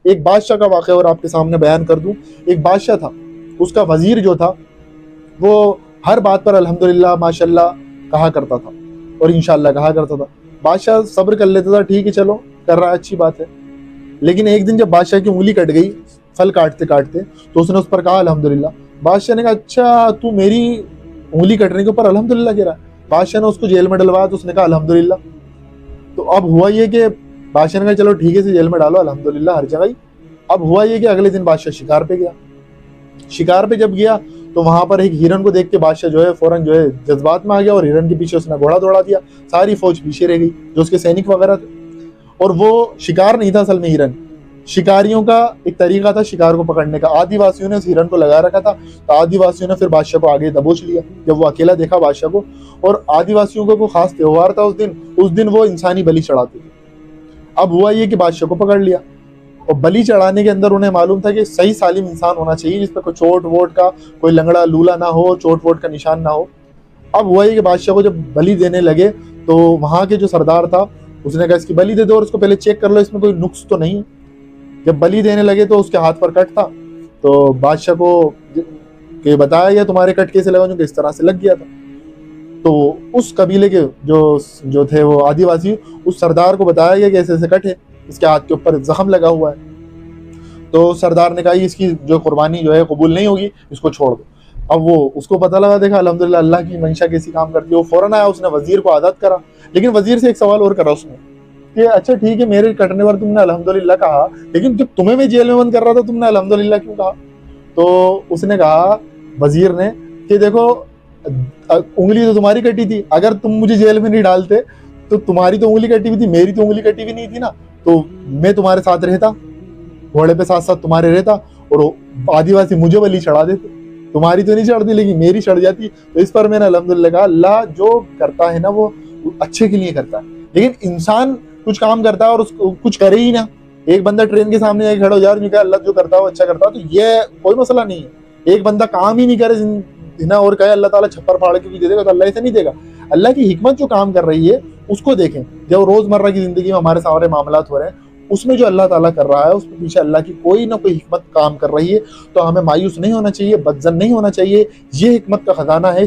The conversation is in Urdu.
ایک بادشاہ کا واقعہ اور آپ کے سامنے بیان کر دوں. ایک بادشاہ تھا, اس کا وزیر جو تھا وہ ہر بات پر الحمدللہ ماشاءاللہ کہا کرتا تھا اور انشاءاللہ کہا کرتا تھا. بادشاہ صبر کر لیتا تھا, ٹھیک ہے چلو کر رہا ہے اچھی بات ہے. لیکن ایک دن جب بادشاہ کی انگلی کٹ گئی پھل کاٹتے کاٹتے, تو اس نے اس پر کہا الحمدللہ. بادشاہ نے کہا اچھا تو میری انگلی کٹنے کے اوپر الحمدللہ کہہ رہا ہے. بادشاہ نے اس کو جیل میں ڈلوایا تو اس نے کہا الحمدللہ. تو اب ہوا یہ کہ بادشاہ نے کہا چلو ٹھیک ہے اسے جیل میں ڈالو الحمدللہ ہر جگہ ہی. اب ہوا یہ کہ اگلے دن بادشاہ شکار پہ گیا. شکار پہ جب گیا تو وہاں پر ایک ہرن کو دیکھ کے بادشاہ جو ہے فوراً جو ہے جذبات میں آ گیا, اور ہرن کے پیچھے اس نے گھوڑا دوڑا دیا. ساری فوج پیچھے رہ گئی جو اس کے سینک وغیرہ تھے. اور وہ شکار نہیں تھا اصل میں ہرن, شکاریوں کا ایک طریقہ تھا شکار کو پکڑنے کا. آدی واسیوں نے اس ہرن کو لگا رکھا تھا, تو آدی واسیوں نے پھر بادشاہ کو آگے دبوچ لیا جب وہ اکیلا دیکھا بادشاہ کو. اور آدی واسیوں کا کوئی خاص تہوار تھا اس دن وہ انسانی بلی چڑھاتے تھے. اب ہوا یہ کہ بادشاہ کو پکڑ لیا, اور بلی چڑھانے کے اندر انہیں معلوم تھا کہ صحیح سالم انسان ہونا چاہیے جس پہ کوئی چوٹ ووٹ کا, کوئی لنگڑا لولا نہ ہو, چوٹ ووٹ کا نشان نہ ہو. اب ہوا یہ کہ بادشاہ کو جب بلی دینے لگے تو وہاں کے جو سردار تھا اس نے کہا اس کی بلی دے دو اور اس کو پہلے چیک کر لو اس میں کوئی نقص تو نہیں. جب بلی دینے لگے تو اس کے ہاتھ پر کٹ تھا, تو بادشاہ کو کہ بتایا گیا تمہارے کٹ کیسے لگا, جو کہ اس طرح سے لگ گیا تھا. تو اس قبیلے کے جو تھے وہ آدی واسی, اس سردار کو بتایا گیا کہ ایسے ایسے کٹ ہے, اس کے ہاتھ کے اوپر زخم لگا ہوا ہے. تو سردار نے کہا اس کی جو قربانی جو ہے قبول نہیں ہوگی, اس کو چھوڑ دو. اب وہ اس کو پتہ لگا, دیکھا الحمدللہ اللہ کی منشا کیسی کام کرتی ہے. وہ فوراً آیا, اس نے وزیر کو عادت کرا, لیکن وزیر سے ایک سوال اور کرا اس نے کہ اچھا ٹھیک ہے میرے کٹنے پر تم نے الحمدللہ کہا, لیکن جب تمہیں میں جیل میں بند کر رہا تھا تم نے الحمدللہ کیوں کہا؟ تو اس نے کہا وزیر نے کہ دیکھو انگلی تو تمہاری کٹی تھی, اگر تم مجھے جیل میں نہیں ڈالتے تو تمہاری تو انگلی کٹی ہوئی تھی, میری تو انگلی کٹی ہوئی نہیں تھی نا, تو میں تمہارے ساتھ رہتا, گھوڑے پہ ساتھ ساتھ تمہارے رہتا, اور آدی واسی مجھے بلی چڑھا دیتے. تمہاری تو نہیں چڑھتی لیکن میری چڑھ جاتی. تو اس پر میں نے الحمدللہ کہا اللہ جو کرتا ہے نا وہ اچھے کے لیے کرتا ہے, لیکن انسان کچھ کام کرتا ہے اور اس کو کچھ کرے ہی نہ. ایک بندہ ٹرین کے سامنے کھڑا ہو جائے اور کہا اللہ جو کرتا ہے وہ اچھا کرتا ہے, تو یہ کوئی مسئلہ نہیں ہے. ایک بندہ کام ہی نہیں کرے اور کہے اللہ تعالیٰ چھپر پھاڑ کے بھی دے دے گا, تو اللہ ایسے نہیں دے گا. اللہ کی حکمت جو کام کر رہی ہے اس کو دیکھیں. جب روزمرہ کی زندگی میں ہمارے سارے معاملات ہو رہے ہیں اس میں جو اللہ تعالیٰ کر رہا ہے اس کے پیچھے اللہ کی کوئی نہ کوئی حکمت کام کر رہی ہے, تو ہمیں مایوس نہیں ہونا چاہیے, بدظن نہیں ہونا چاہیے. یہ حکمت کا خزانہ ہے.